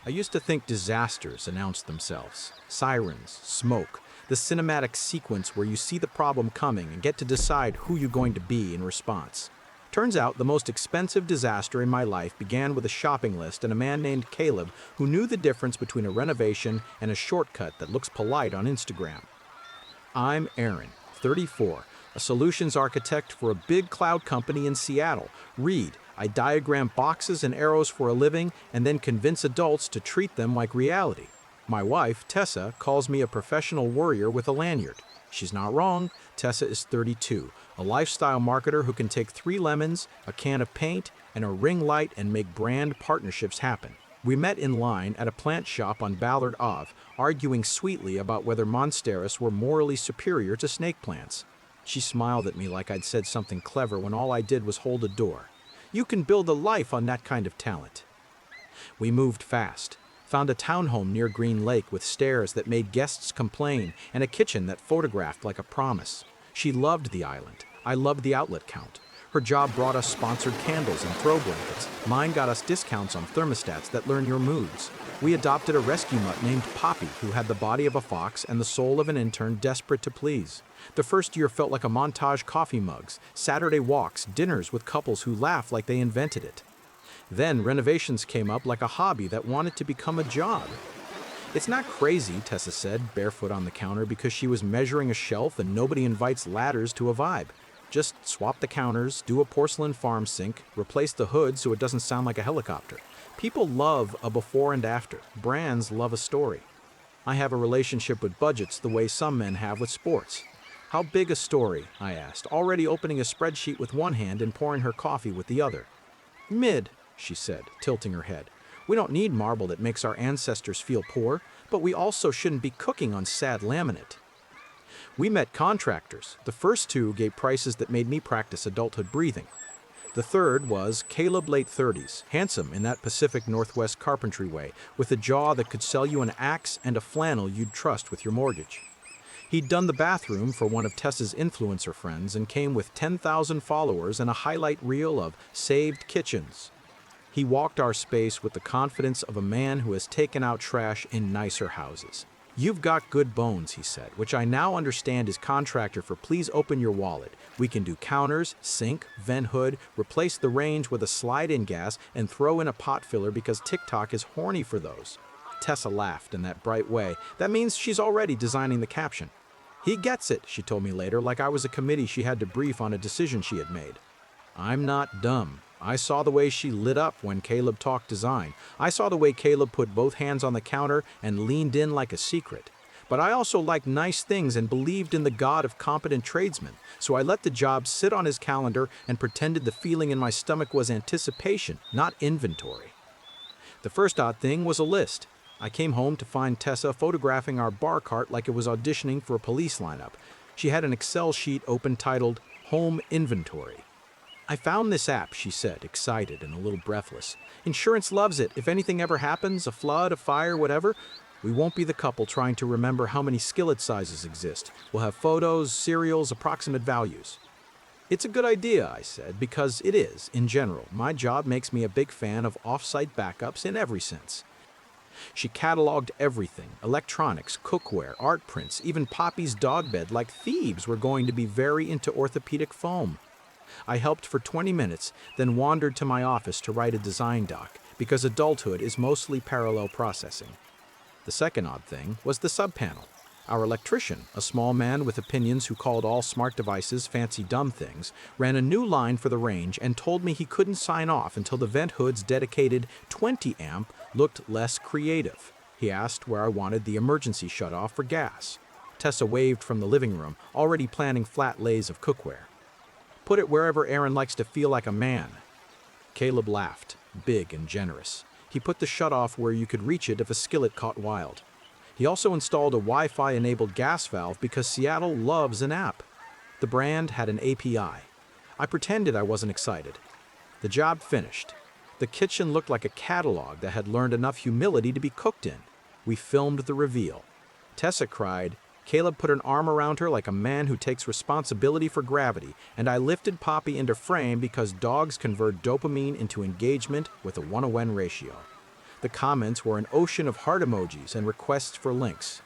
I used to think disasters announced themselves. Sirens, smoke, the cinematic sequence where you see the problem coming and get to decide who you're going to be in response. Turns out the most expensive disaster in my life began with a shopping list and a man named Caleb who knew the difference between a renovation and a shortcut that looks polite on Instagram. I'm Aaron, 34, a solutions architect for a big cloud company in Seattle. Read, I diagram boxes and arrows for a living and then convince adults to treat them like reality. My wife, Tessa, calls me a professional warrior with a lanyard. She's not wrong. Tessa is 32, a lifestyle marketer who can take 3 lemons, a can of paint, and a ring light and make brand partnerships happen. We met in line at a plant shop on Ballard Ave, arguing sweetly about whether monsteras were morally superior to snake plants. She smiled at me like I'd said something clever when all I did was hold a door. You can build a life on that kind of talent. We moved fast. Found a townhome near Green Lake with stairs that made guests complain and a kitchen that photographed like a promise. She loved the island. I loved the outlet count. Her job brought us sponsored candles and throw blankets. Mine got us discounts on thermostats that learn your moods. We adopted a rescue mutt named Poppy, who had the body of a fox and the soul of an intern desperate to please. The first year felt like a montage: coffee mugs, Saturday walks, dinners with couples who laugh like they invented it. Then renovations came up like a hobby that wanted to become a job. It's not crazy, Tessa said, barefoot on the counter, because she was measuring a shelf and nobody invites ladders to a vibe. Just swap the counters, do a porcelain farm sink, replace the hood so it doesn't sound like a helicopter. People love a before and after. Brands love a story. I have a relationship with budgets the way some men have with sports. How big a story? I asked, already opening a spreadsheet with one hand and pouring her coffee with the other. Mid, she said, tilting her head. We don't need marble that makes our ancestors feel poor, but we also shouldn't be cooking on sad laminate. We met contractors. The first 2 gave prices that made me practice adulthood breathing. The third was Caleb, late 30s, handsome in that Pacific Northwest carpentry way, with a jaw that could sell you an axe and a flannel you'd trust with your mortgage. He'd done the bathroom for one of Tessa's influencer friends and came with 10,000 followers and a highlight reel of saved kitchens. He walked our space with the confidence of a man who has taken out trash in nicer houses. You've got good bones, he said, which I now understand is Contractor for please open your wallet. We can do counters, sink, vent hood, replace the range with a slide-in gas, and throw in a pot filler because TikTok is horny for those. Tessa laughed in that bright way. That means she's already designing the caption. He gets it, she told me later, like I was a committee she had to brief on a decision she had made. I'm not dumb. I saw the way she lit up when Caleb talked design. I saw the way Caleb put both hands on the counter and leaned in like a secret. But I also liked nice things and believed in the God of competent tradesmen, so I let the job sit on his calendar and pretended the feeling in my stomach was anticipation, not inventory. The first odd thing was a list. I came home to find Tessa photographing our bar cart like it was auditioning for a police lineup. She had an Excel sheet open titled Home Inventory. I found this app, she said, excited and a little breathless. Insurance loves it. If anything ever happens, a flood, a fire, whatever, we won't be the couple trying to remember how many skillet sizes exist. We'll have photos, serials, approximate values. It's a good idea, I said, because it is, in general. My job makes me a big fan of off-site backups in every sense. She cataloged everything: electronics, cookware, art prints, even Poppy's dog bed, like thieves were going to be very into orthopedic foam. I helped for 20 minutes, then wandered to my office to write a design doc, because adulthood is mostly parallel processing. The second odd thing was the subpanel. Our electrician, a small man with opinions who called all smart devices fancy dumb things, ran a new line for the range and told me he couldn't sign off until the vent hood's dedicated 20 amp looked less creative. He asked where I wanted the emergency shutoff for gas. Tessa waved from the living room, already planning flat lays of cookware. Put it wherever Aaron likes to feel like a man. Caleb laughed, big and generous. He put the shutoff where you could reach it if a skillet caught wild. He also installed a Wi-Fi-enabled gas valve because Seattle loves an app. The brand had an API. I pretended I wasn't excited. The job finished. The kitchen looked like a catalog that had learned enough humility to be cooked in. We filmed the reveal. Tessa cried. Caleb put an arm around her like a man who takes responsibility for gravity, and I lifted Poppy into frame because dogs convert dopamine into engagement with a 1-to-1 ratio. The comments were an ocean of heart emojis and requests for links.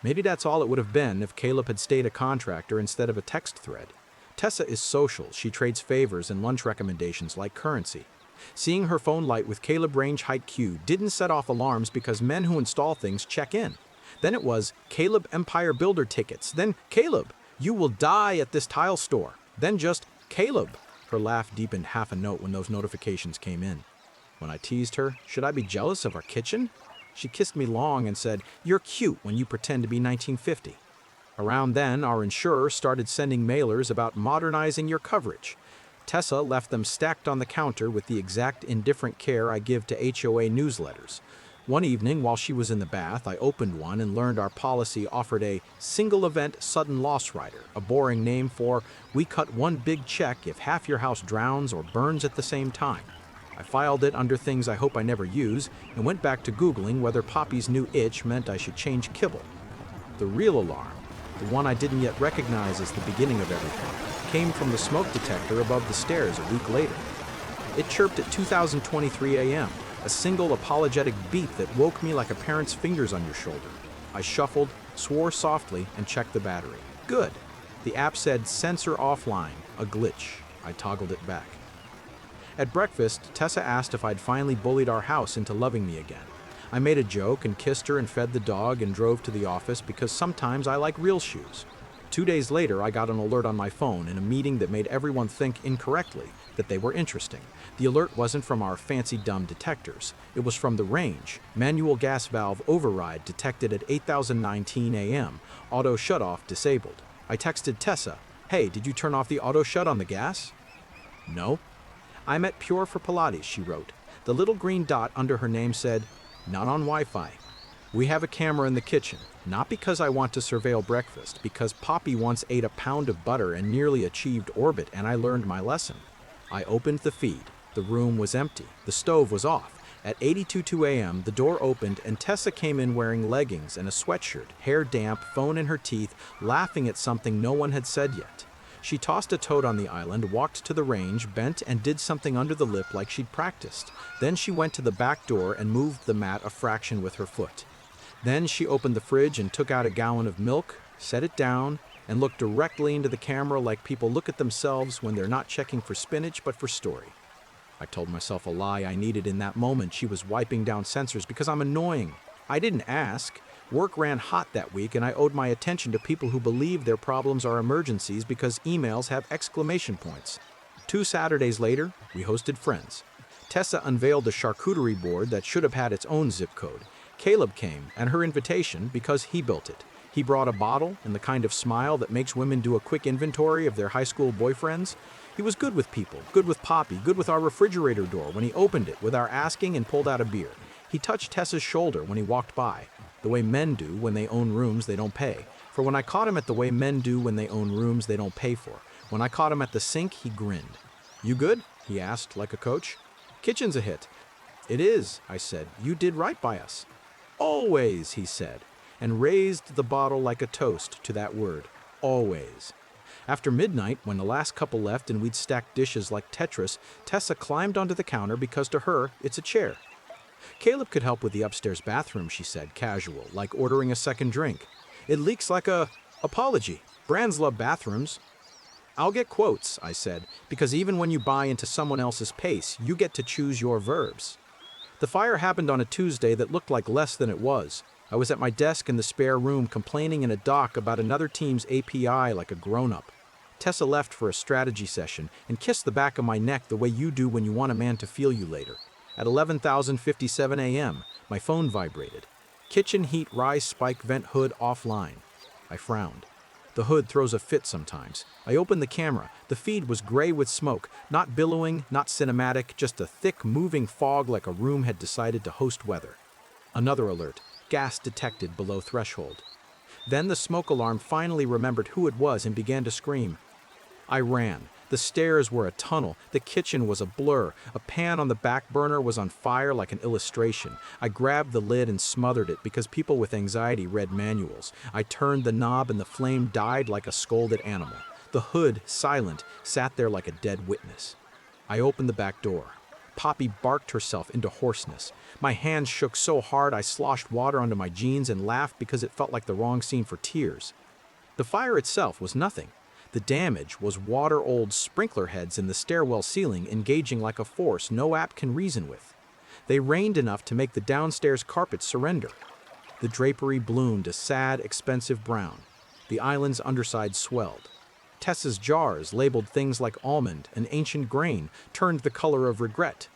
Maybe that's all it would have been if Caleb had stayed a contractor instead of a text thread. Tessa is social. She trades favors and lunch recommendations like currency. Seeing her phone light with Caleb Range Height Q didn't set off alarms because men who install things check in. Then it was Caleb Empire Builder tickets. Then Caleb, you will die at this tile store. Then just Caleb. Her laugh deepened half a note when those notifications came in. When I teased her, should I be jealous of our kitchen? She kissed me long and said, "You're cute when you pretend to be 1950. Around then, our insurer started sending mailers about modernizing your coverage. Tessa left them stacked on the counter with the exact indifferent care I give to HOA newsletters. One evening, while she was in the bath, I opened one and learned our policy offered a single event sudden loss rider, a boring name for we cut one big check if half your house drowns or burns at the same time. I filed it under things I hope I never use and went back to Googling whether Poppy's new itch meant I should change kibble. The real alarm, the one I didn't yet recognize as the beginning of everything, came from the smoke detector above the stairs a week later. It chirped at 2023 a.m., a single apologetic beep that woke me like a parent's fingers on your shoulder. I shuffled, swore softly, and checked the battery. Good. The app said sensor offline, a glitch. I toggled it back. At breakfast, Tessa asked if I'd finally bullied our house into loving me again. I made a joke and kissed her and fed the dog and drove to the office because sometimes I like real shoes. 2 days later, I got an alert on my phone in a meeting that made everyone think incorrectly that they were interesting. The alert wasn't from our fancy dumb detectors. It was from the range. Manual gas valve override detected at 8:19 a.m. Auto shutoff disabled. I texted Tessa, "Hey, did you turn off the auto shut on the gas?" "No." "I'm at Pure for Pilates," she wrote. The little green dot under her name said, "Not on Wi-Fi." "We have a camera in the kitchen, not because I want to surveil breakfast, because Poppy once ate a pound of butter and nearly achieved orbit, and I learned my lesson." I opened the feed. The room was empty. The stove was off. At 8:22 a.m., the door opened and Tessa came in wearing leggings and a sweatshirt, hair damp, phone in her teeth, laughing at something no one had said yet. She tossed a toad on the island, walked to the range, bent and did something under the lip like she'd practiced. Then she went to the back door and moved the mat a fraction with her foot. Then she opened the fridge and took out a gallon of milk, set it down, and looked directly into the camera like people look at themselves when they're not checking for spinach but for story. I told myself a lie I needed in that moment. She was wiping down sensors because I'm annoying. I didn't ask. Work ran hot that week and I owed my attention to people who believe their problems are emergencies because emails have exclamation points. 2 Saturdays later, we hosted friends. Tessa unveiled the charcuterie board that should have had its own zip code. Caleb came, and her invitation because he built it. He brought a bottle and the kind of smile that makes women do a quick inventory of their high school boyfriends. He was good with people, good with Poppy, good with our refrigerator door when he opened it with our asking and pulled out a beer. He touched Tessa's shoulder when he walked by, the way men do when they own rooms they don't pay. For when I caught him at the way men do when they own rooms they don't pay for. When I caught him at the sink, he grinned. "You good?" he asked, like a coach. "Kitchen's a hit." "It is," I said. "You did right by us." "Always," he said, and raised the bottle like a toast to that word, always. After midnight, when the last couple left and we'd stacked dishes like Tetris, Tessa climbed onto the counter because to her, it's a chair. "Caleb could help with the upstairs bathroom," she said, casual, like ordering a second drink. "It leaks like a apology. Brands love bathrooms." "I'll get quotes," I said, because even when you buy into someone else's pace, you get to choose your verbs. The fire happened on a Tuesday that looked like less than it was. I was at my desk in the spare room complaining in a doc about another team's API like a grown-up. Tessa left for a strategy session and kissed the back of my neck the way you do when you want a man to feel you later. At 11:57 a.m., my phone vibrated. "Kitchen heat rise spike vent hood offline." I frowned. The hood throws a fit sometimes. I opened the camera. The feed was gray with smoke, not billowing, not cinematic, just a thick, moving fog like a room had decided to host weather. Another alert. Gas detected below threshold. Then the smoke alarm finally remembered who it was and began to scream. I ran. The stairs were a tunnel. The kitchen was a blur. A pan on the back burner was on fire like an illustration. I grabbed the lid and smothered it because people with anxiety read manuals. I turned the knob and the flame died like a scolded animal. The hood, silent, sat there like a dead witness. I opened the back door. Poppy barked herself into hoarseness. My hands shook so hard I sloshed water onto my jeans and laughed because it felt like the wrong scene for tears. The fire itself was nothing. The damage was water-old sprinkler heads in the stairwell ceiling engaging like a force no app can reason with. They rained enough to make the downstairs carpet surrender. The drapery bloomed a sad, expensive brown. The island's underside swelled. Tessa's jars, labeled things like almond and ancient grain, turned the color of regret.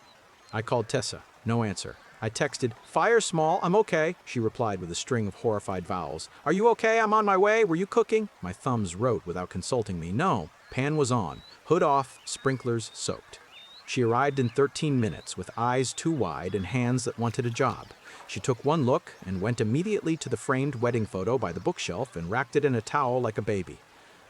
I called Tessa. No answer. I texted, "Fire small, I'm okay," she replied with a string of horrified vowels. "Are you okay? I'm on my way. Were you cooking?" My thumbs wrote without consulting me. No. Pan was on. Hood off, sprinklers soaked. She arrived in 13 minutes with eyes too wide and hands that wanted a job. She took one look and went immediately to the framed wedding photo by the bookshelf and wrapped it in a towel like a baby.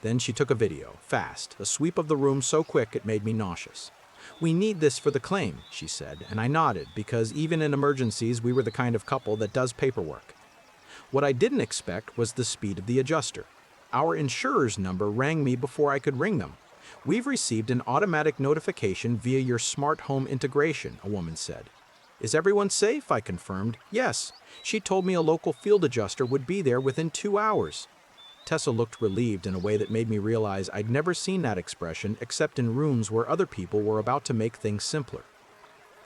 Then she took a video, fast, a sweep of the room so quick it made me nauseous. "We need this for the claim," she said, and I nodded because even in emergencies we were the kind of couple that does paperwork. What I didn't expect was the speed of the adjuster. Our insurer's number rang me before I could ring them. "We've received an automatic notification via your smart home integration," a woman said. "Is everyone safe?" I confirmed. "Yes. She told me a local field adjuster would be there within 2 hours." Tessa looked relieved in a way that made me realize I'd never seen that expression except in rooms where other people were about to make things simpler.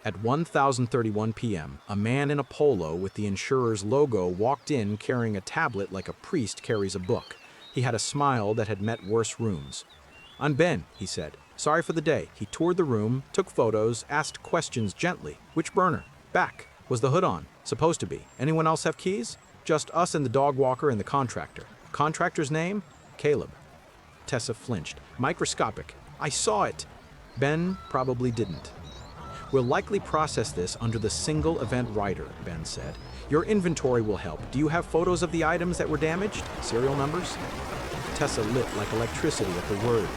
At 1031 p.m., a man in a polo with the insurer's logo walked in carrying a tablet like a priest carries a book. He had a smile that had met worse rooms. "I'm Ben," he said. "Sorry for the day." He toured the room, took photos, asked questions gently. "Which burner?" "Back." "Was the hood on?" "Supposed to be." "Anyone else have keys?" "Just us and the dog walker and the contractor." "Contractor's name?" "Caleb." Tessa flinched. "Microscopic. I saw it." Ben probably didn't. "We'll likely process this under the single event rider," Ben said. "Your inventory will help. Do you have photos of the items that were damaged? Serial numbers?" Tessa lit like electricity at the word.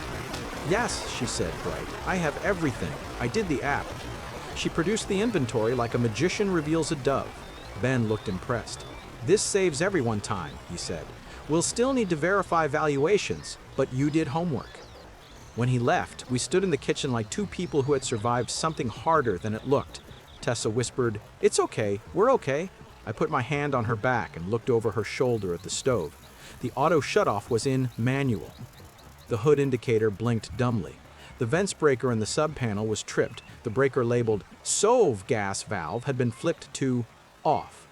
"Yes," she said, bright. "I have everything. I did the app." She produced the inventory like a magician reveals a dove. Ben looked impressed. "This saves everyone time," he said. "We'll still need to verify valuations, but you did homework." When he left, we stood in the kitchen like two people who had survived something harder than it looked. Tessa whispered, "It's okay, we're okay." I put my hand on her back and looked over her shoulder at the stove. The auto shutoff was in manual. The hood indicator blinked dumbly. The vents breaker in the sub-panel was tripped. The breaker labeled SOV gas valve had been flipped to off.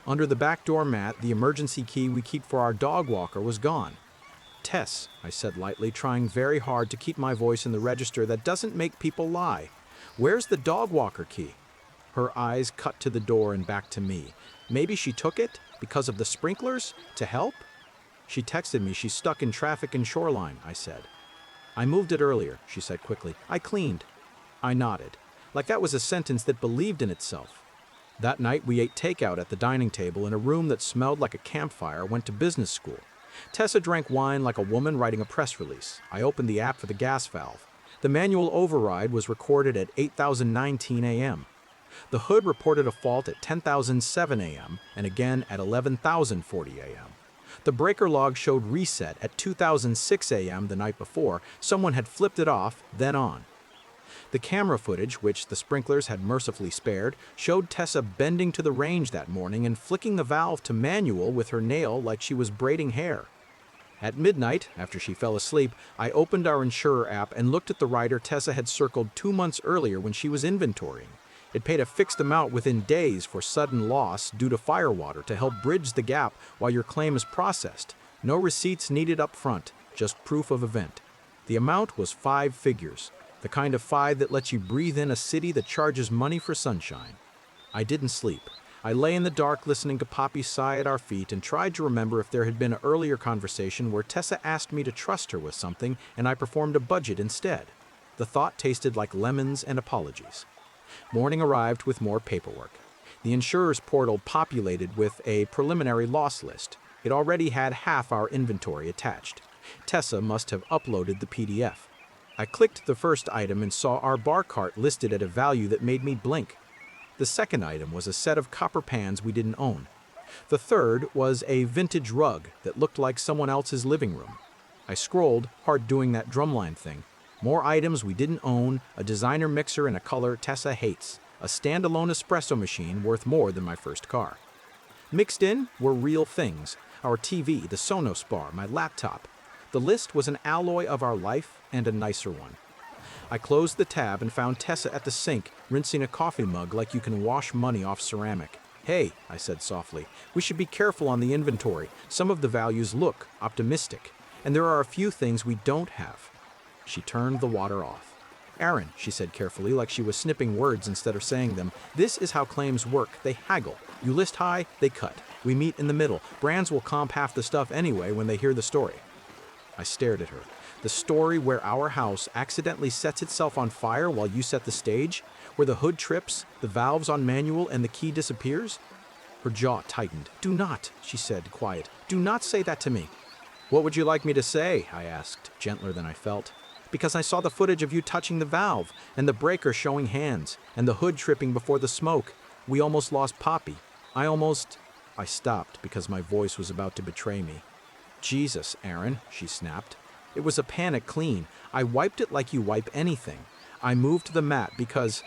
Under the back door mat, the emergency key we keep for our dog walker was gone. "Tess," I said lightly, trying very hard to keep my voice in the register that doesn't make people lie. "Where's the dog walker key?" Her eyes cut to the door and back to me. Maybe she took it, because of the sprinklers, to help? She texted me she's stuck in traffic in Shoreline, I said. "I moved it earlier," she said quickly. "I cleaned." I nodded, like that was a sentence that believed in itself. That night we ate takeout at the dining table in a room that smelled like a campfire, went to business school. Tessa drank wine like a woman writing a press release. I opened the app for the gas valve. The manual override was recorded at 8,019 a.m. The hood reported a fault at 10,007 a.m. and again at 11,040 a.m. The breaker log showed reset at 2,006 a.m. the night before. Someone had flipped it off, then on. The camera footage, which the sprinklers had mercifully spared, showed Tessa bending to the range that morning and flicking the valve to manual with her nail like she was braiding hair. At midnight, after she fell asleep, I opened our insurer app and looked at the rider Tessa had circled 2 months earlier when she was inventorying. It paid a fixed amount within days for sudden loss due to firewater to help bridge the gap while your claim is processed. No receipts needed up front, just proof of event. The amount was 5 figures. The kind of 5 that lets you breathe in a city that charges money for sunshine. I didn't sleep. I lay in the dark listening to Poppy sigh at our feet and tried to remember if there had been an earlier conversation where Tessa asked me to trust her with something and I performed a budget instead. The thought tasted like lemons and apologies. Morning arrived with more paperwork. The insurer's portal populated with a preliminary loss list. It already had half our inventory attached. Tessa must have uploaded the PDF. I clicked the first item and saw our bar cart listed at a value that made me blink. The second item was a set of copper pans we didn't own. The third was a vintage rug that looked like someone else's living room. I scrolled, hard doing that drumline thing. More items we didn't own, a designer mixer in a color Tessa hates, a standalone espresso machine worth more than my first car. Mixed in were real things, our TV, the Sonos bar, my laptop. The list was an alloy of our life and a nicer one. I closed the tab and found Tessa at the sink, rinsing a coffee mug like you can wash money off ceramic. "Hey," I said softly, "we should be careful on the inventory. Some of the values look optimistic, and there are a few things we don't have." She turned the water off. "Aaron," she said carefully, like she was snipping words instead of saying them, "this is how claims work. They haggle. You list high, they cut. We meet in the middle. Brands will comp half the stuff anyway when they hear the story." I stared at her. The story where our house accidentally sets itself on fire while you set the stage? Where the hood trips, the valves on manual, and the key disappears? Her jaw tightened. "Do not," she said, quiet. "Do not say that to me." "What would you like me to say?" I asked, gentler than I felt. "Because I saw the footage of you touching the valve, and the breaker showing hands, and the hood tripping before the smoke. We almost lost Poppy. I stopped because my voice was about to betray me. "Jesus, Aaron," she snapped. "It was a panic clean. I wiped it like you wipe anything. I moved the mat because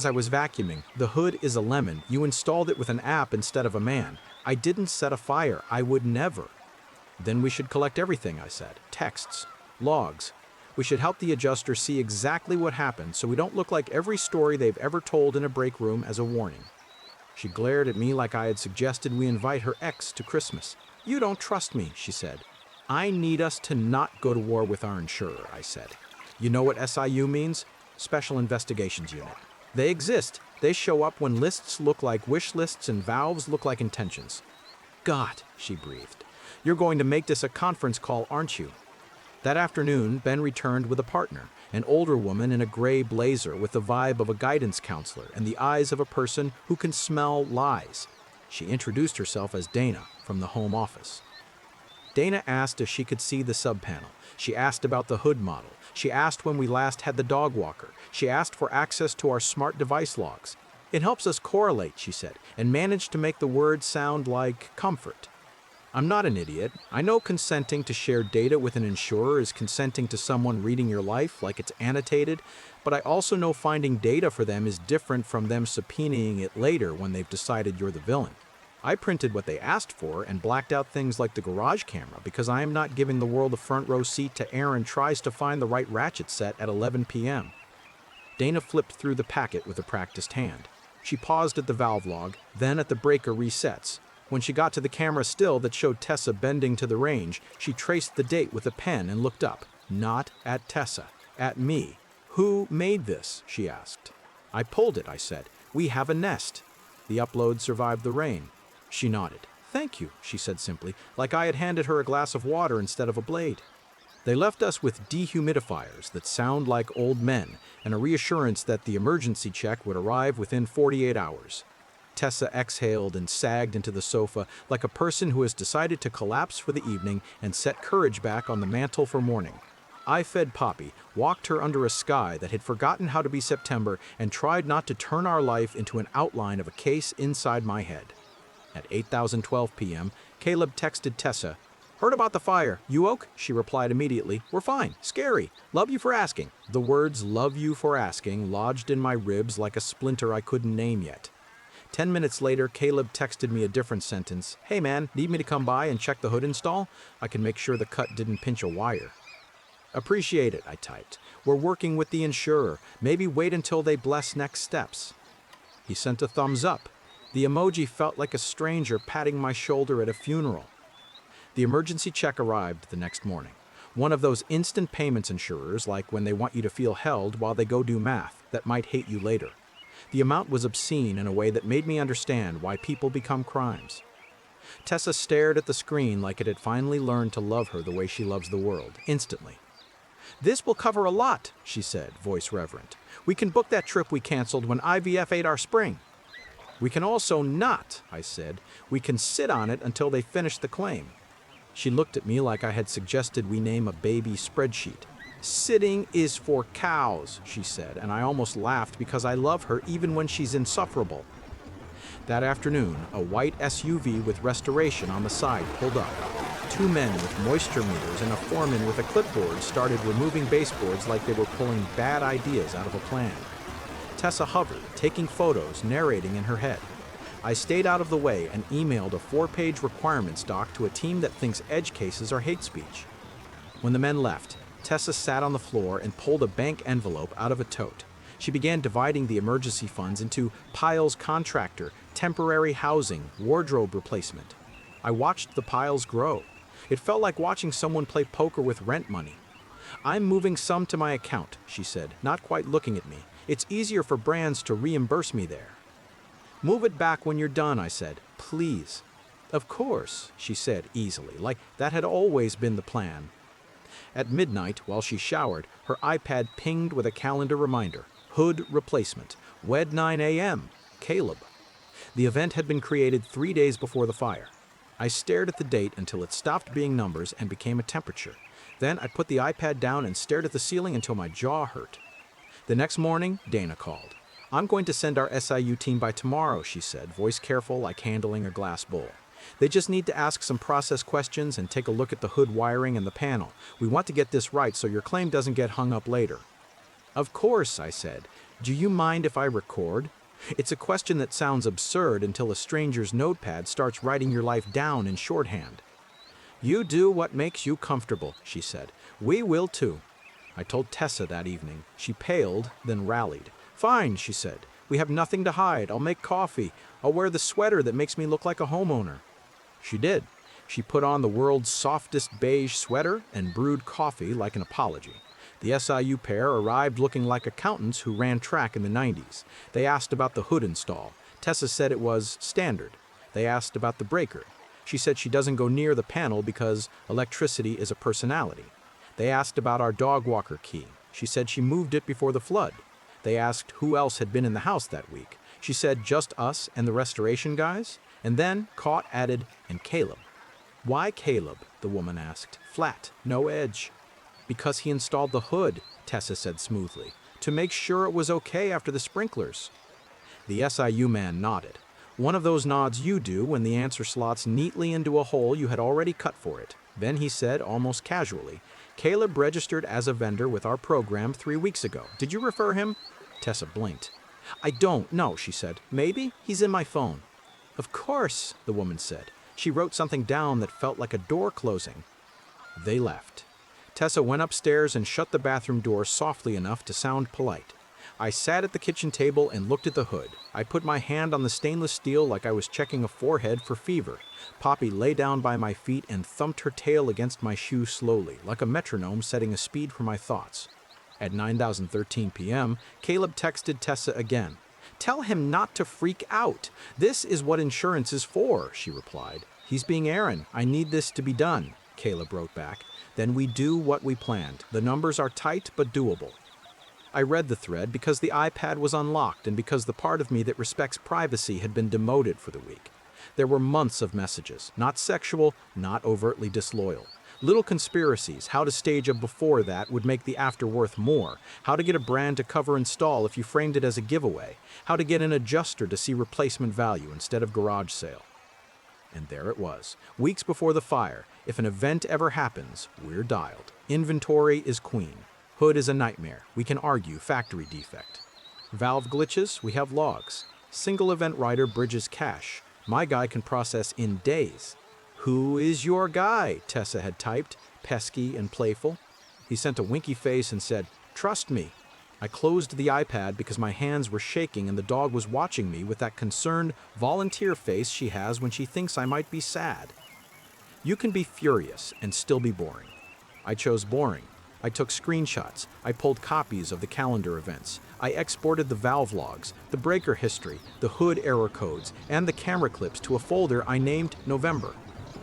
I was vacuuming. The hood is a lemon. You installed it with an app instead of a man. I didn't set a fire. I would never." "Then we should collect everything," I said. "Texts, logs. We should help the adjuster see exactly what happened so we don't look like every story they've ever told in a break room as a warning." She glared at me like I had suggested we invite her ex to Christmas. "You don't trust me," she said. "I need us to not go to war with our insurer," I said. "You know what SIU means? Special Investigations Unit. They exist. They show up when lists look like wish lists and valves look like intentions." "God," she breathed. "You're going to make this a conference call, aren't you?" That afternoon, Ben returned with a partner, an older woman in a gray blazer with the vibe of a guidance counselor and the eyes of a person who can smell lies. She introduced herself as Dana from the home office. Dana asked if she could see the subpanel. She asked about the hood model. She asked when we last had the dog walker. She asked for access to our smart device logs. "It helps us correlate," she said, and managed to make the words sound like comfort. I'm not an idiot. I know consenting to share data with an insurer is consenting to someone reading your life like it's annotated, but I also know finding data for them is different from them subpoenaing it later when they've decided you're the villain. I printed what they asked for and blacked out things like the garage camera because I am not giving the world a front row seat to Aaron tries to find the right ratchet set at 11 p.m. Dana flipped through the packet with a practiced hand. She paused at the valve log, then at the breaker resets. When she got to the camera still that showed Tessa bending to the range, she traced the date with a pen and looked up. Not at Tessa, at me. "Who made this?" she asked. "I pulled it," I said. "We have a nest. The upload survived the rain." She nodded. "Thank you," she said simply, like I had handed her a glass of water instead of a blade. They left us with dehumidifiers that sound like old men and a reassurance that the emergency check would arrive within 48 hours. Tessa exhaled and sagged into the sofa like a person who has decided to collapse for the evening and set courage back on the mantle for morning. I fed Poppy, walked her under a sky that had forgotten how to be September, and tried not to turn our life into an outline of a case inside my head. At 8:12 p.m., Caleb texted Tessa. "Heard about the fire. You ok?" She replied immediately. "We're fine. Scary. Love you for asking." The words "love you for asking" lodged in my ribs like a splinter I couldn't name yet. 10 minutes later, Caleb texted me a different sentence. "Hey man, need me to come by and check the hood install? I can make sure the cut didn't pinch a wire." "Appreciate it," I typed. "We're working with the insurer. Maybe wait until they bless next steps." He sent a thumbs up. The emoji felt like a stranger patting my shoulder at a funeral. The emergency check arrived the next morning. One of those instant payments insurers, like when they want you to feel held while they go do math, that might hate you later. The amount was obscene in a way that made me understand why people become crimes. Tessa stared at the screen like it had finally learned to love her the way she loves the world, instantly. "This will cover a lot," she said, voice reverent. "We can book that trip we canceled when IVF ate our spring." "We can also not," I said. "We can sit on it until they finish the claim." She looked at me like I had suggested we name a baby spreadsheet. "Sitting is for cows," she said, and I almost laughed because I love her even when she's insufferable. That afternoon, a white SUV with restoration on the side pulled up. 2 men with moisture meters and a foreman with a clipboard started removing baseboards like they were pulling bad ideas out of a plan. Tessa hovered, taking photos, narrating in her head. I stayed out of the way and emailed a 4-page requirements doc to a team that thinks edge cases are hate speech. When the men left, Tessa sat on the floor and pulled a bank envelope out of a tote. She began dividing the emergency funds into piles contractor, temporary housing, wardrobe replacement. I watched the piles grow. It felt like watching someone play poker with rent money. "I'm moving some to my account," she said, not quite looking at me. "It's easier for brands to reimburse me there." "Move it back when you're done," I said. "Please." "Of course," she said easily, like that had always been the plan. At midnight, while she showered, her iPad pinged with a calendar reminder. Hood replacement. Wed 9 a.m. Caleb. The event had been created 3 days before the fire. I stared at the date until it stopped being numbers and became a temperature. Then I put the iPad down and stared at the ceiling until my jaw hurt. The next morning, Dana called. "I'm going to send our SIU team by tomorrow," she said, voice careful like handling a glass bowl. "They just need to ask some process questions and take a look at the hood wiring and the panel. We want to get this right so your claim doesn't get hung up later." "Of course," I said. "Do you mind if I record?" It's a question that sounds absurd until a stranger's notepad starts writing your life down in shorthand. "You do what makes you comfortable," she said. "We will too." I told Tessa that evening. She paled, then rallied. "Fine," she said. "We have nothing to hide. I'll make coffee. I'll wear the sweater that makes me look like a homeowner." She did. She put on the world's softest beige sweater and brewed coffee like an apology. The SIU pair arrived looking like accountants who ran track in the 90s. They asked about the hood install. Tessa said it was standard. They asked about the breaker. She said she doesn't go near the panel because electricity is a personality. They asked about our dog walker key. She said she moved it before the flood. They asked who else had been in the house that week. She said just us and the restoration guys. And then, caught, added, "and Caleb." "Why Caleb?" the woman asked. "Flat, no edge." "Because he installed the hood," Tessa said smoothly, "to make sure it was okay after the sprinklers." The SIU man nodded. One of those nods you do when the answer slots neatly into a hole you had already cut for it. Then he said, almost casually, "Caleb registered as a vendor with our program 3 weeks ago. Did you refer him?" Tessa blinked. "I don't know," she said. "Maybe he's in my phone." "Of course," the woman said. She wrote something down that felt like a door closing. They left. Tessa went upstairs and shut the bathroom door softly enough to sound polite. I sat at the kitchen table and looked at the hood. I put my hand on the stainless steel like I was checking a forehead for fever. Poppy lay down by my feet and thumped her tail against my shoe slowly, like a metronome setting a speed for my thoughts. At 9:13 p.m., Caleb texted Tessa again. "Tell him not to freak out. This is what insurance is for," she replied. "He's being Aaron. I need this to be done," Caleb wrote back. "Then we do what we planned. The numbers are tight but doable." I read the thread because the iPad was unlocked and because the part of me that respects privacy had been demoted for the week. There were months of messages, not sexual, not overtly disloyal. Little conspiracies, how to stage a before that would make the after worth more, how to get a brand to cover install if you framed it as a giveaway, how to get an adjuster to see replacement value instead of garage sale. And there it was, weeks before the fire. If an event ever happens, we're dialed. Inventory is queen. Hood is a nightmare. We can argue factory defect. Valve glitches, we have logs. Single event writer bridges cache. My guy can process in days. "Who is your guy?" Tessa had typed, pesky and playful. He sent a winky face and said, "Trust me." I closed the iPad because my hands were shaking and the dog was watching me with that concerned, volunteer face she has when she thinks I might be sad. You can be furious and still be boring. I chose boring. I took screenshots. I pulled copies of the calendar events. I exported the valve logs, the breaker history, the hood error codes, and the camera clips to a folder I named November.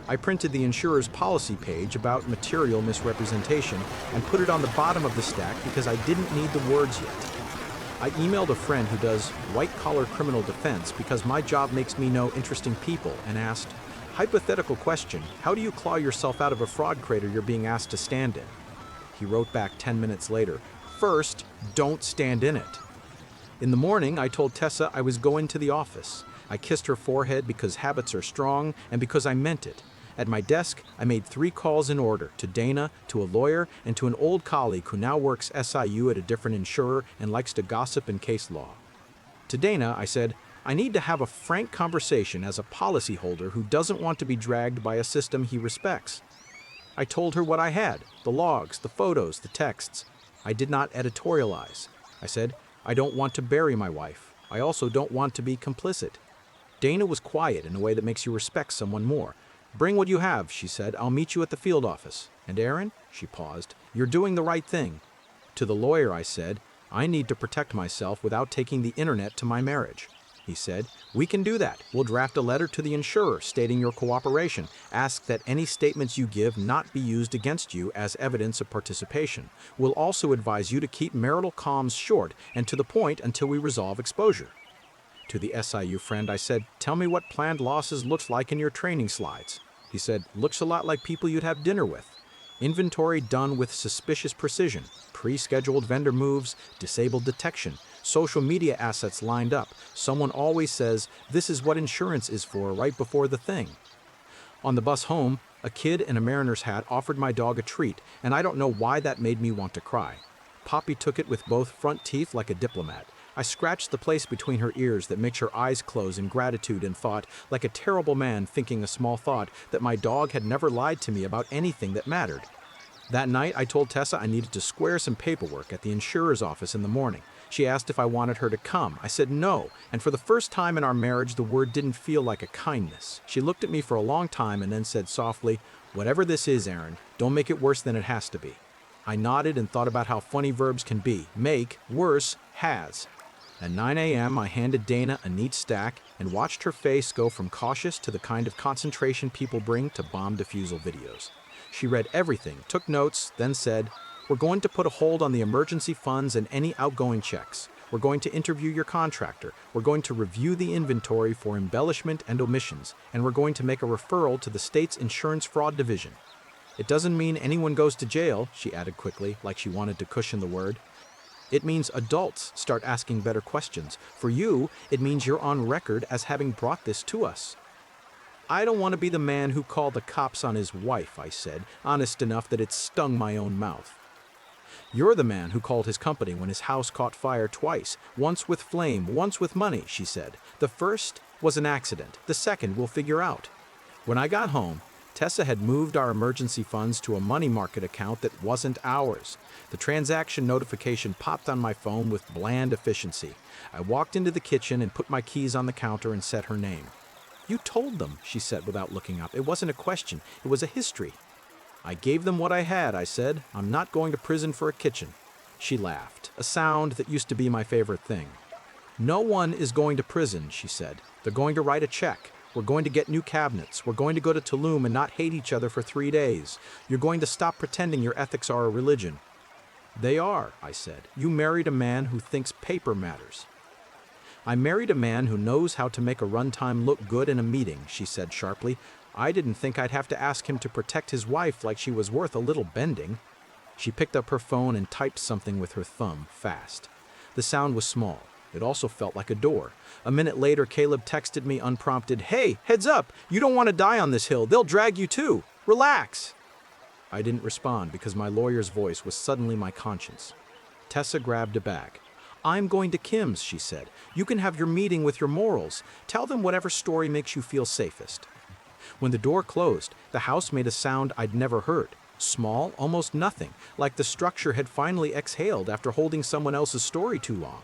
I printed the insurer's policy page about material misrepresentation and put it on the bottom of the stack because I didn't need the words yet. I emailed a friend who does white-collar criminal defense because my job makes me know interesting people and asked, "Hypothetical question, how do you claw yourself out of a fraud crater you're being asked to stand in?" He wrote back 10 minutes later, "First, don't stand in it." In the morning, I told Tessa I was going to the office. I kissed her forehead because habits are strong and because I meant it. At my desk, I made 3 calls in order, to Dana, to a lawyer, and to an old colleague who now works SIU at a different insurer and likes to gossip in case law. To Dana, I said, I need to have a frank conversation as a policyholder who doesn't want to be dragged by a system he respects. I told her what I had, the logs, the photos, the texts. I did not editorialize. I said, I don't want to bury my wife. I also don't want to be complicit. Dana was quiet in a way that makes you respect someone more. Bring what you have, she said. I'll meet you at the field office. And Aaron, she paused, you're doing the right thing. To the lawyer, I said, I need to protect myself without taking the internet to my marriage. He said, we can do that. We'll draft a letter to the insurer stating your cooperation. Ask that any statements you give not be used against you as evidence of participation. We'll also advise you to keep marital comms short and to the point until we resolve exposure. To the SIU friend, I said, tell me what planned losses looks like in your training slides. He said, looks a lot like people you'd have dinner with. Inventory done with suspicious precision, pre-scheduled vendor moves, disabled detection, social media assets lined up. Someone always says, this is what insurance is for right before the thing. On the bus home, a kid in a mariner's hat offered my dog a treat, and I don't know why that made me want to cry. Poppy took it with both front teeth like a diplomat. I scratched the place between her ears that makes her eyes close in gratitude and thought, like a terrible man thinking a small thought, that my dog had never lied to me about anything that mattered. That night, I told Tessa I needed to square some paperwork at the insurer's office in the morning. She asked if I wanted her to come. I said no, and for the first time in our marriage, the word didn't feel like a kindness. She looked at me for a long time and then said softly, whatever this is, Aaron, don't make it worse than it has to be. I nodded and thought about how funny verbs can be. Make, worse, has. At 9 a.m., I handed Dana a neat stack and watched her face go from cautious to the kind of concentration people bring to bomb defusal videos. She read everything, took notes, then said, we're going to put a hold on the emergency funds and any outgoing checks. We're going to interview your contractor. We're going to review the inventory for embellishment and omissions, and we're going to make a referral to the state's insurance fraud division. It doesn't mean anyone goes to jail, she added quickly, like she wanted to cushion the word. It means adults start asking better questions. For you, it means you're on record as having brought this to us. I don't want to be the man who called the cops on his wife, I said, honest enough that it stung my own mouth. You're the man who called his company when his house caught fire twice, once with flame, once with money, she said. The first was an accident. The second we'll figure out. When I got home, Tessa had moved our emergency funds to a money market account that wasn't ours. The transaction notification popped on my phone with bland efficiency. I walked into the kitchen and put my keys on the counter and said her name. You told them, she said without looking up. It wasn't a question. It was a history. I gave them what I had, I said. I'm not going to prison for a kitchen. She laughed, a sound that used to be my favorite thing. No one is going to prison, she said. They're going to write a check. We're going to get new cabinets. We're going to go to Tulum and not hate each other for 3 days. You're going to stop pretending your ethics are a religion. They are, I said. You married a man who thinks paper matters. I married a man who knows how to make a runtime look good in a meeting, she said sharply. I didn't think I'd have to ask him to protect his wife like she was worth a little bending. She picked up her phone and typed something with her thumb, fast. The sound was small. It also felt like a door. A minute later, Caleb texted me unprompted, Hey, heads up! You don't want to die on this hill. They'll drag you too. Relax! I didn't respond because my lawyer's voice was suddenly my conscience. Tessa grabbed a bag. I'm going to Kim's, she said. You can have your meeting with your morals. Tell them whatever story makes you feel safest. When the door closed, the house made a sound I'd never heard. Small, almost nothing, like the structure had finally exhaled after holding someone else's story too long.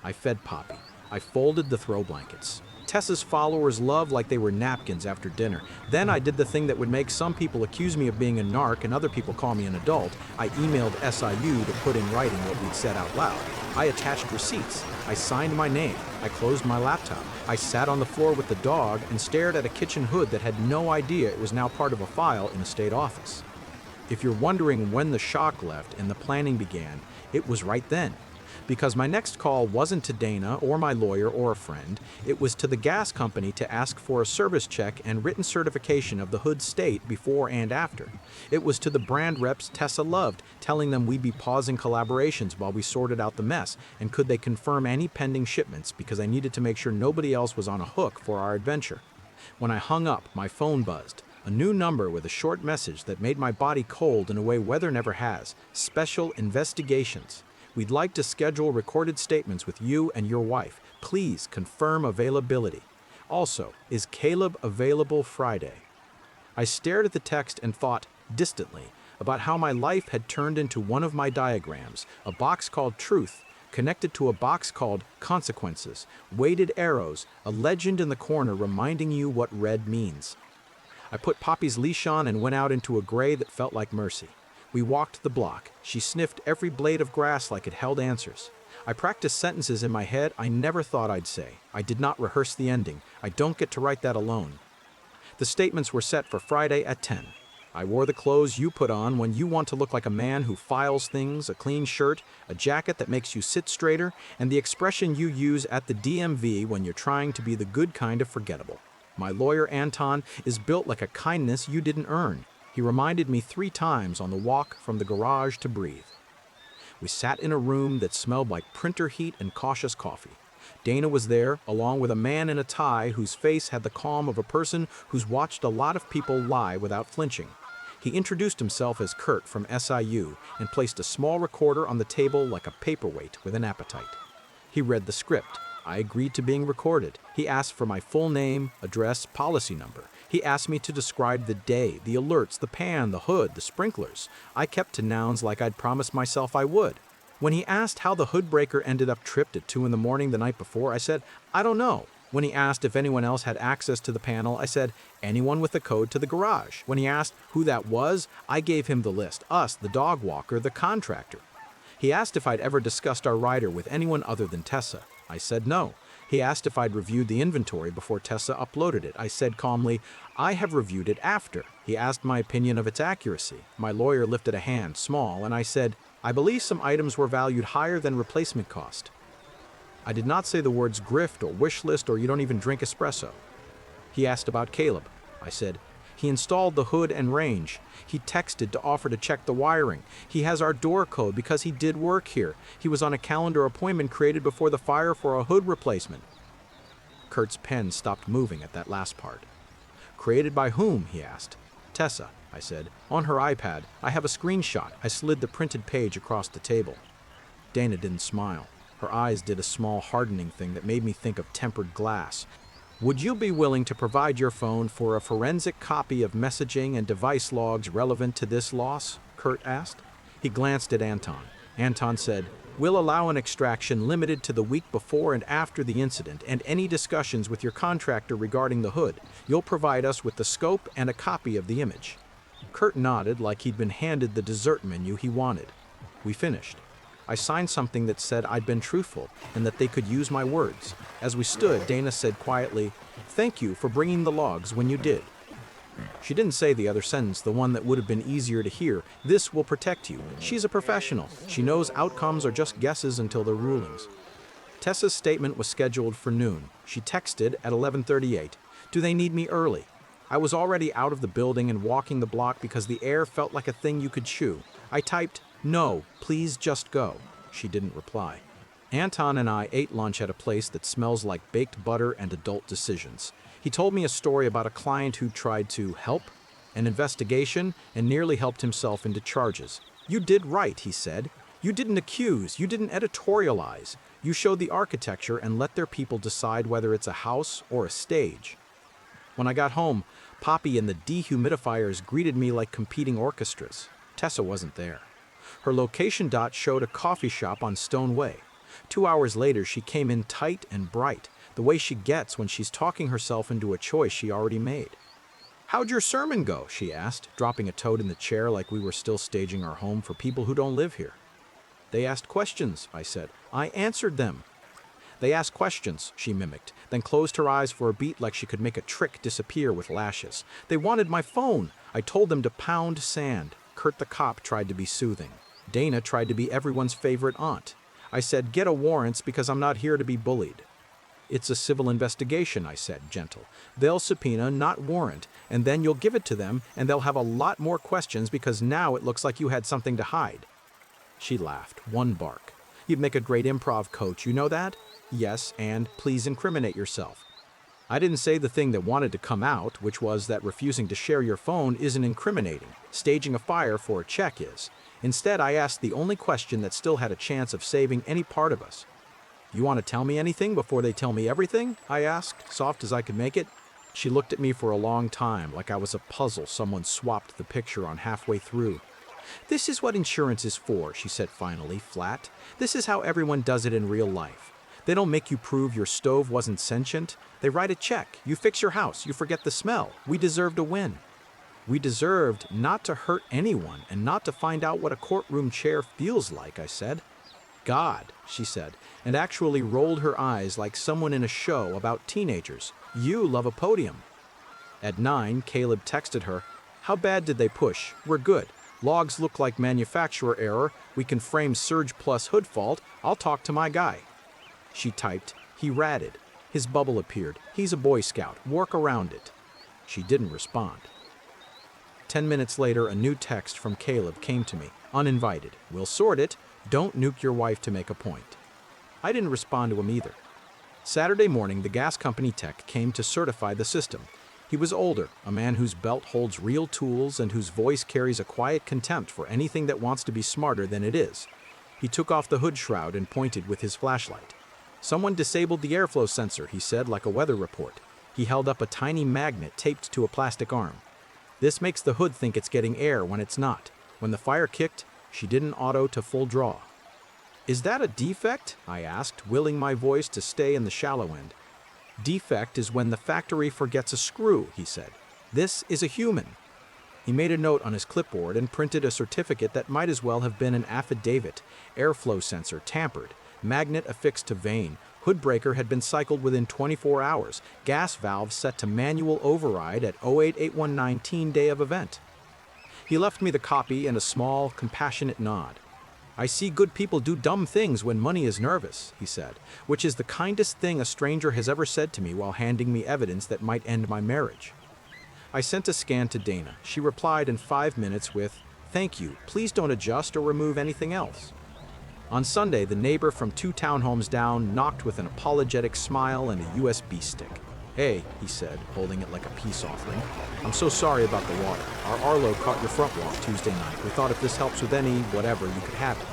I fed Poppy. I folded the throw blankets. Tessa's followers love like they were napkins after dinner. Then I did the thing that would make some people accuse me of being a narc and other people call me an adult. I emailed SIU to put in writing what we'd said out loud. I attached receipts. I signed my name. I closed my laptop. I sat on the floor with the dog and stared at a kitchen hood that had no idea it was now part of a file in a state office. If you're wondering when the shock left and the planning began, it was right then. Because my next call wasn't to Dana or my lawyer or a friend, it was to the gas company to ask for a service check and written certification of the hood state before and after. It was to the brand reps Tessa loved, telling them we'd be pausing collaborations while we sorted out the mess, and could they confirm any pending shipments because I needed to make sure nobody else was on a hook for our adventure. When I hung up, my phone buzzed. A new number with a short message that made my body cold in a way weather never has. Special investigations. We'd like to schedule recorded statements with you and your wife. Please confirm availability. Also, is Caleb available Friday? I stared at the text and thought, distantly, about how my life had turned into one of my diagrams, a box called Truth, connected to a box called Consequences, weighted arrows, a legend in the corner reminding you what red means. I put Poppy's leash on and went out into a gray that felt like mercy. We walked the block. She sniffed every blade of grass like it held answers. I practiced sentences in my head I never thought I'd say. I did not rehearse the ending. I don't get to write that alone. The statements were set for Friday at 10. I wore the clothes you put on when you want to look like a man who files things, a clean shirt, a jacket that makes you sit straighter, and the expression you use at the DMV when you're trying to be the good kind of forgettable. My lawyer, Anton, is built like a kindness you didn't earn. He reminded me 3 times on the walk from the garage to breathe. We sat in a room that smelled like printer heat and cautious coffee. Dana was there, along with a man in a tie whose face had the calm of a person who's watched a lot of people lie without flinching. He introduced himself as Kurt from SIU and placed a small recorder on the table like a paperweight with an appetite. He read the script. I agreed to being recorded. He asked for my full name, address, policy number. He asked me to describe the day, the alerts, the pan, the hood, the sprinklers. I kept to nouns like I'd promised myself I would. When he asked how the hood breaker ended up tripped at 2 a.m. the night before, I said, I don't know. When he asked if anyone else had access to the panel, I said, anyone with the code to the garage. When he asked who that was, I gave him the list. Us, the dog walker, the contractor. He asked if I'd ever discussed our rider with anyone other than Tessa. I said no. He asked if I'd reviewed the inventory before Tessa uploaded it. I said calmly, I have reviewed it after. He asked my opinion of its accuracy. My lawyer lifted a hand, small, and I said, I believe some items were valued higher than replacement cost. I did not say the words grift or wish list or you don't even drink espresso. He asked about Caleb. I said, he installed the hood and range. He texted to offer to check the wiring. He has our door code because he did work here. He was on a calendar appointment created before the fire for a hood replacement. Kurt's pen stopped moving at that last part. Created by whom? He asked. Tessa, I said. On her iPad. I have a screenshot. I slid the printed page across the table. Dana didn't smile. Her eyes did a small hardening thing that made me think of tempered glass. Would you be willing to provide your phone for a forensic copy of messaging and device logs relevant to this loss? Kurt asked. He glanced at Anton. Anton said, we'll allow an extraction limited to the week before and after the incident and any discussions with your contractor regarding the hood. You'll provide us with the scope and a copy of the image. Kurt nodded like he'd been handed the dessert menu he wanted. We finished. I signed something that said I'd been truthful and that they could use my words. As we stood, Dana said quietly, thank you for bringing the logs when you did. She didn't say the other sentence, the one that would have been easier to hear. This will protect you. She's a professional. She knows outcomes are just guesses until they're rulings. Tessa's statement was scheduled for noon. She texted at 11:38. Do they need me early? I was already out of the building and walking the block because the air felt like a thing you could chew. I typed, no, please just go. She didn't reply. Anton and I ate lunch at a place that smells like baked butter and adult decisions. He told me a story about a client who tried to help an investigation and nearly helped himself into charges. You did right, he said. You didn't accuse, you didn't editorialize. You showed the architecture and let their people decide whether it's a house or a stage. When I got home, Poppy and the dehumidifiers greeted me like competing orchestras. Tessa wasn't there. Her location dot showed a coffee shop on Stone Way. 2 hours later, she came in tight and bright, the way she gets when she's talking herself into a choice she already made. How'd your sermon go? She asked, dropping a toad in the chair like we were still staging our home for people who don't live here. They asked questions, I said. I answered them. They asked questions, she mimicked, then closed her eyes for a beat like she could make a trick disappear with lashes. They wanted my phone. I told them to pound sand. Kurt the cop tried to be soothing. Dana tried to be everyone's favorite aunt. I said, get a warrant because I'm not here to be bullied. It's a civil investigation, I said, gentle. They'll subpoena, not warrant, and then you'll give it to them, and they'll have a lot more questions because now it looks like you had something to hide. She laughed, one bark. You'd make a great improv coach, you know that? Yes, and please incriminate yourself. I didn't say the thing that wanted to come out, which was that refusing to share your phone isn't incriminating. Staging a fire for a check is. Instead, I asked the only question that still had a chance of saving any part of us. You want to tell me anything before they tell me everything? I asked, soft as I could make it. She looked at me for a long time, like I was a puzzle someone swapped the picture on halfway through. This is what insurance is for, she said finally, flat. This is how everyone does it in real life. They don't make you prove your stove wasn't sentient. They write a check. You fix your house. You forget the smell. We deserved a win. We deserved not to hurt anyone and not to find out what a courtroom chair feels like, I said. God, she said, and actually rolled her eyes like someone in a show about teenagers. You love a podium. At 9, Caleb texted her, "How bad did they push? We're good. Logs look like manufacturer error. We can frame surge plus hood fault. I'll talk to my guy." She typed, "He ratted. His bubble appeared. He's a Boy Scout. Work around it." She didn't respond. 10 minutes later, a new text from Caleb came to me, uninvited. "We'll sort it. Don't nuke your wife to make a point." I didn't respond to him either. Saturday morning, the gas company tech came to certify the system. He was older, a man whose belt holds real tools and whose voice carries a quiet contempt for anything that wants to be smarter than it is. He took off the hood shroud and pointed with his flashlight. "Someone disabled the airflow sensor," he said, like a weather report. He held up a tiny magnet taped to a plastic arm. "This makes the hood think it's getting air when it's not. When the fire kicked, she didn't auto to full draw." "Is that a defect?" I asked, willing my voice to stay in the shallow end. "Defect is when the factory forgets a screw," he said. "This is a human." He made a note on his clipboard and printed a certificate that might as well have been an affidavit. Airflow sensor tampered, magnet affixed to vane, hood breaker had been cycled within 24 hours, gas valve set to manual override at 088119 day of event. He left me the copy and a small, compassionate nod. "I see good people do dumb things when money is nervous," he said, which is the kindest thing a stranger has ever said to me while handing me evidence that might end my marriage. I sent a scan to Dana. She replied in 5 minutes with, "Thank you, please don't adjust or remove anything else." On Sunday, the neighbor from 2 townhomes down knocked with an apologetic smile and a USB stick. "Hey," he said, holding it like a peace offering. "I'm so sorry about the water. Our Arlo caught your front walk Tuesday night. We thought if this helps with any whatever, you could have it."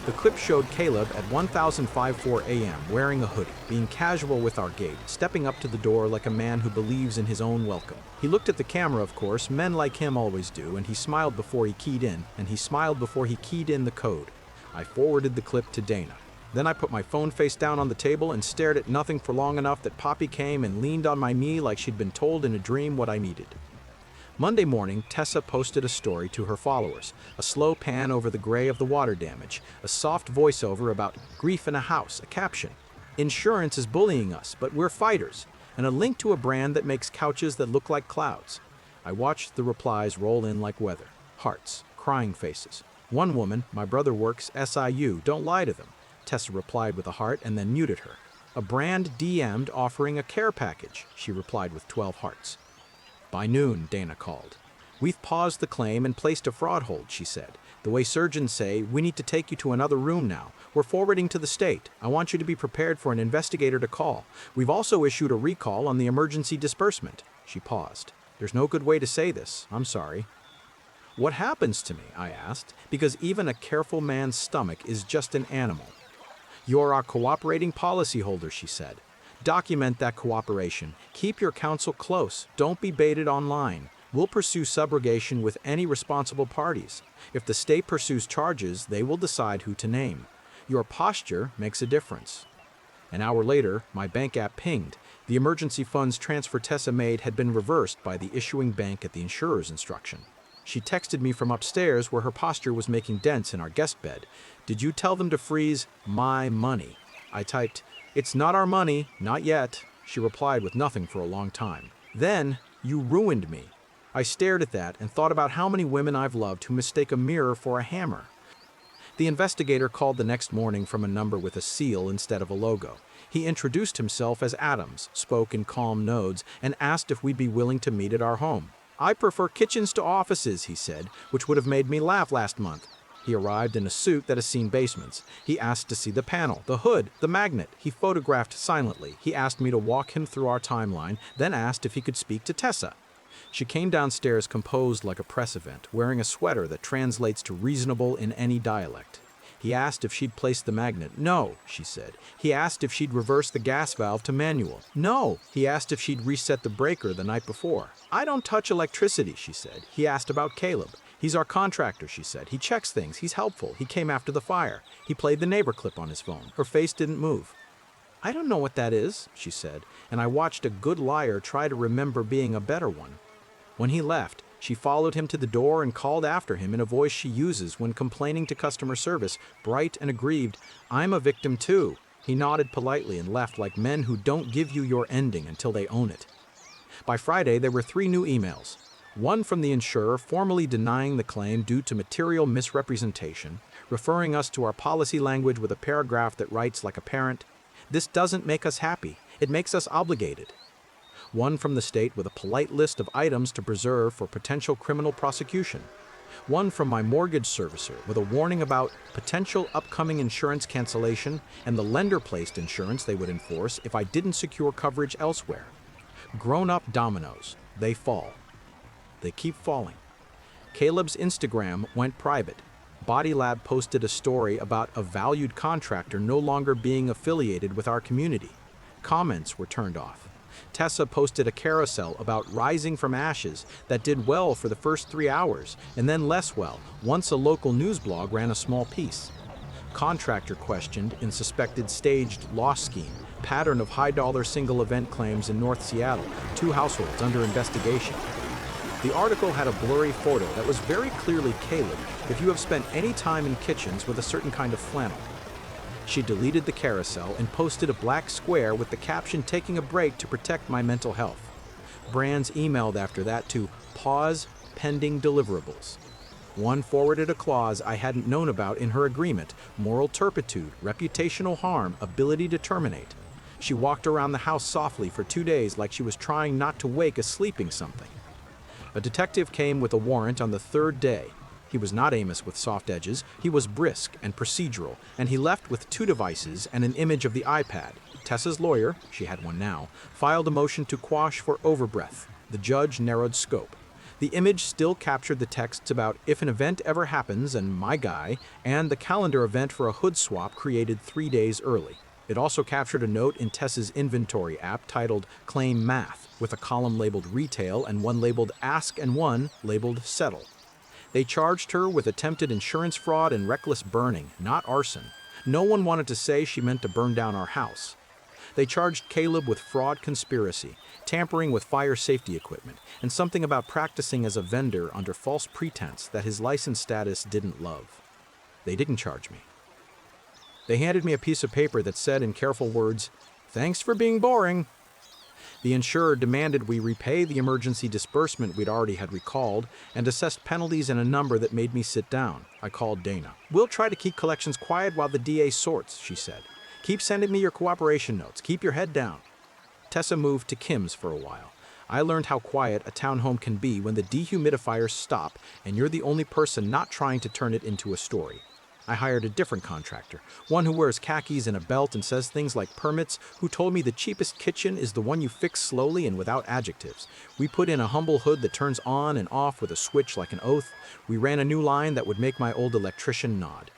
The clip showed Caleb at 1054 a.m. wearing a hoodie, being casual with our gate, stepping up to the door like a man who believes in his own welcome. He looked at the camera, of course, men like him always do, and he smiled before he keyed in, and he smiled before he keyed in the code. I forwarded the clip to Dana. Then I put my phone face down on the table and stared at nothing for long enough that Poppy came and leaned on my knee like she'd been told in a dream what I needed. Monday morning, Tessa posted a story to her followers, a slow pan over the gray of the water damage, a soft voiceover about grief in a house, a caption, "Insurance is bullying us, but we're fighters," and a link to a brand that makes couches that look like clouds. I watched the replies roll in like weather. Hearts, crying faces. One woman, "My brother works SIU, don't lie to them." Tessa replied with a heart and then muted her. A brand DM'd offering a care package. She replied with 12 hearts. By noon, Dana called. "We've paused the claim and placed a fraud hold," she said. "The way surgeons say, we need to take you to another room now. We're forwarding to the state. I want you to be prepared for an investigator to call. We've also issued a recall on the emergency disbursement." She paused. "There's no good way to say this. I'm sorry." "What happens to me?" I asked, because even a careful man's stomach is just an animal. "You're our cooperating policyholder," she said. "Document that cooperation. Keep your counsel close. Don't be baited online. We'll pursue subrogation with any responsible parties. If the state pursues charges, they will decide who to name. Your posture makes a difference." An hour later, my bank app pinged. The emergency funds transfer Tessa made had been reversed by the issuing bank at the insurer's instruction. She texted me from upstairs where her posture was making dents in our guest bed. "Did you tell them to freeze my money?" I typed, "It's not our money, not yet." She replied with nothing for a long time. Then, "You ruined me." I stared at that and thought about how many women I've loved who mistake a mirror for a hammer. The investigator called the next morning from a number with a seal instead of a logo. He introduced himself as Adams, spoke in calm nodes, and asked if we'd be willing to meet at our home. "I prefer kitchens to offices," he said, which would have made me laugh last month. He arrived in a suit that has seen basements. He asked to see the panel, the hood, the magnet. He photographed silently. He asked me to walk him through our timeline, then asked if he could speak to Tessa. She came downstairs composed like a press event, wearing a sweater that translates to reasonable in any dialect. He asked if she'd placed the magnet. No, she said. He asked if she'd reversed the gas valve to manual. No. He asked if she'd reset the breaker the night before. I don't touch electricity, she said. He asked about Caleb. He's our contractor, she said. He checks things. He's helpful. He came after the fire. He played the neighbor clip on his phone. Her face didn't move. I don't know what that is, she said, and I watched a good liar try to remember being a better one. When he left, she followed him to the door and called after him in a voice she uses when complaining to customer service, bright and aggrieved, "I'm a victim too." He nodded politely and left like men who don't give you your ending until they own it. By Friday, there were 3 new emails. One from the insurer formally denying the claim due to material misrepresentation, referring us to our policy language with a paragraph that writes like a parent, "This doesn't make us happy. It makes us obligated." One from the state with a polite list of items to preserve for potential criminal prosecution. One from my mortgage servicer with a warning about potential upcoming insurance cancellation and the lender-placed insurance they would enforce if I didn't secure coverage elsewhere. Grown-up dominoes. They fall. They keep falling. Caleb's Instagram went private. Body Lab posted a story about a valued contractor no longer being affiliated with our community. Comments were turned off. Tessa posted a carousel about rising from ashes that did well for the first 3 hours and then less well once a local news blog ran a small piece. Contractor questioned in suspected staged loss scheme, pattern of high-dollar single event claims in North Seattle, 2 households under investigation. The article had a blurry photo that was very clearly Caleb if you have spent any time in kitchens with a certain kind of flannel. She deleted the carousel and posted a black square with the caption "Taking a break to protect my mental health." Brands emailed after that to pause pending deliverables. One forwarded a clause I hadn't known about in her agreement: moral turpitude, reputational harm, ability to terminate. She walked around the house softly for 2 days like she was trying not to wake a sleeping something. A detective came with a warrant on the 3rd day. He was not Amos with soft edges, he was brisk and procedural, and he left with 2 devices and an image of the iPad. Tessa's lawyer, she had one now, filed a motion to quash for overbreath. The judge narrowed scope. The image still captured the texts about if an event ever happens and my guy, and the calendar event for a hood swap created 3 days early. It also captured a note in Tessa's inventory app titled Claim Math, with a column labeled Retail and one labeled Ask and one labeled Settle. They charged her with attempted insurance fraud and reckless burning, not arson. No one wanted to say she meant to burn down our house. They charged Caleb with fraud conspiracy, tampering with fire safety equipment, and something about practicing as a vendor under false pretense that his license status didn't love. They didn't charge me. They handed me a piece of paper that said in careful words, "Thanks for being boring." The insurer demanded we repay the emergency disbursement we'd already had recalled and assessed penalties in a number that made me sit down. I called Dana. "We'll try to keep collections quiet while the DA sorts," she said. "Keep sending me your cooperation notes. Keep your head down." Tessa moved to Kim's for a while. I learned how quiet a townhome can be when the dehumidifiers stop and you're the only person not trying to turn it into a story. I hired a different contractor, one who wears khakis and a belt and says things like permits, who told me the cheapest kitchen is the one you fix slowly and without adjectives. We put in a humble hood that turns on and off with a switch like an oath. We ran a new line that would make my old electrician nod.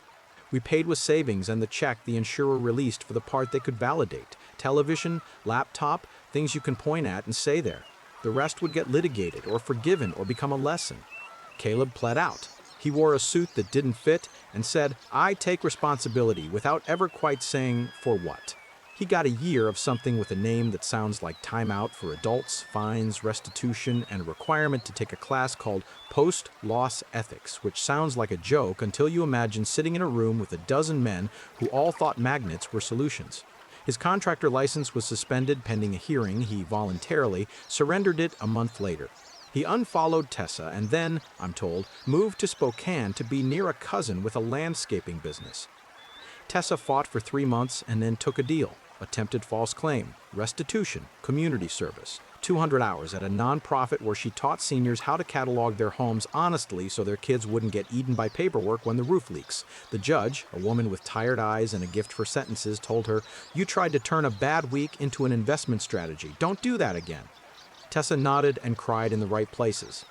We paid with savings and the check the insurer released for the part they could validate. Television, laptop, things you can point at and say there. The rest would get litigated or forgiven or become a lesson. Caleb pled out. He wore a suit that didn't fit and said, "I take responsibility," without ever quite saying for what. He got a year of something with a name that sounds like timeout for adults, fines, restitution, and a requirement to take a class called Post-Loss Ethics, which sounds like a joke until you imagine sitting in a room with a dozen men who all thought magnets were solutions. His contractor license was suspended pending a hearing. He voluntarily surrendered it a month later. He unfollowed Tessa and then, I'm told, moved to Spokane to be near a cousin with a landscaping business. Tessa fought for 3 months and then took a deal. attempted false claim, restitution, community service, 200 hours at a nonprofit where she taught seniors how to catalog their homes honestly so their kids wouldn't get eaten by paperwork when the roof leaks. The judge, a woman with tired eyes and a gift for sentences, told her, "You tried to turn a bad week into an investment strategy. Don't do that again." Tessa nodded and cried in the right places.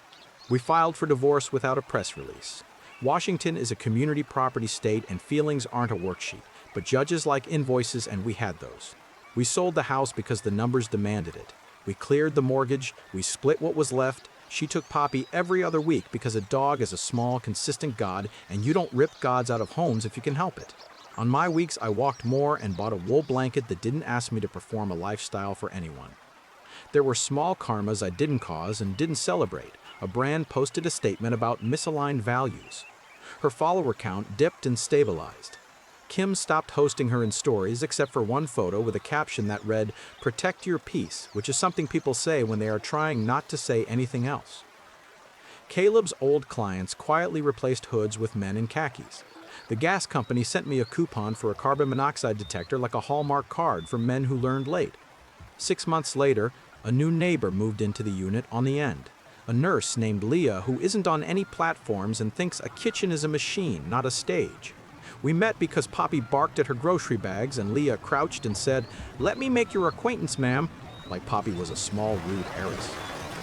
We filed for divorce without a press release. Washington is a community property state and feelings aren't a worksheet, but judges like invoices and we had those. We sold the house because the numbers demanded it. We cleared the mortgage, we split what was left. She took Poppy every other week because a dog is a small, consistent god and you don't rip gods out of homes if you can help it. On my weeks, I walked more and bought a wool blanket that didn't ask me to perform a lifestyle for anyone. There were small karmas I didn't cause and didn't celebrate. A brand posted a statement about misaligned values. Her follower count dipped and stabilized. Kim stopped hosting her in stories except for one photo with a caption that read, "Protect your peace," which is something people say when they are trying not to say anything else. Caleb's old clients quietly replaced hoods with men in khakis. The gas company sent me a coupon for a carbon monoxide detector like a Hallmark card for men who learned late. 6 months later, a new neighbor moved into the unit on the end. A nurse named Leah who isn't on any platforms and thinks a kitchen is a machine, not a stage. We met because Poppy barked at her grocery bags and Leah crouched and said, "Let me make your acquaintance, ma'am," like Poppy was a small, rude heiress.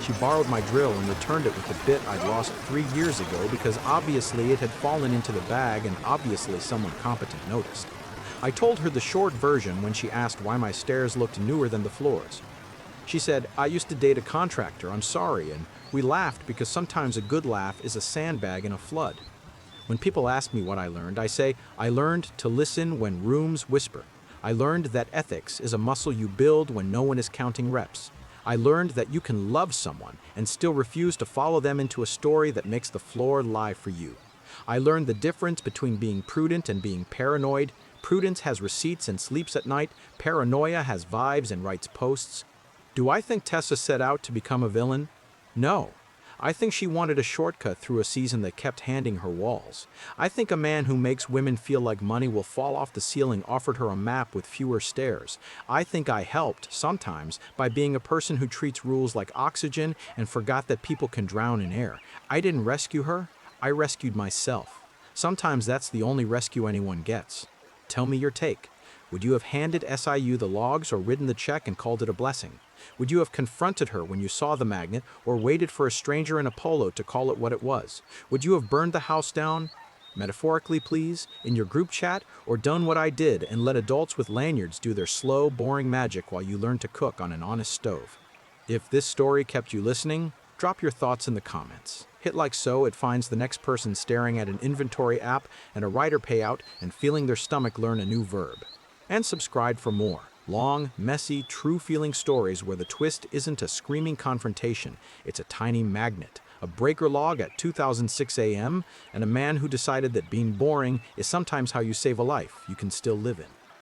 She borrowed my drill and returned it with the bit I'd lost 3 years ago because obviously it had fallen into the bag and obviously someone competent noticed. I told her the short version when she asked why my stairs looked newer than the floors. She said, "I used to date a contractor, I'm sorry," and we laughed because sometimes a good laugh is a sandbag in a flood. When people ask me what I learned, I say, I learned to listen when rooms whisper. I learned that ethics is a muscle you build when no one is counting reps. I learned that you can love someone and still refuse to follow them into a story that makes the floor lie for you. I learned the difference between being prudent and being paranoid. Prudence has receipts and sleeps at night. Paranoia has vibes and writes posts. Do I think Tessa set out to become a villain? No. I think she wanted a shortcut through a season that kept handing her walls. I think a man who makes women feel like money will fall off the ceiling offered her a map with fewer stairs. I think I helped, sometimes, by being a person who treats rules like oxygen and forgot that people can drown in air. I didn't rescue her, I rescued myself. Sometimes that's the only rescue anyone gets. Tell me your take. Would you have handed SIU the logs or written the check and called it a blessing? Would you have confronted her when you saw the magnet or waited for a stranger in a polo to call it what it was? Would you have burned the house down? Metaphorically, please, in your group chat, or done what I did and let adults with lanyards do their slow, boring magic while you learn to cook on an honest stove? If this story kept you listening, drop your thoughts in the comments. Hit like so it finds the next person staring at an inventory app and a writer payout and feeling their stomach learn a new verb. And subscribe for more. Long, messy, true-feeling stories where the twist isn't a screaming confrontation, it's a tiny magnet, a breaker log at 2006 a.m., and a man who decided that being boring is sometimes how you save a life you can still live in.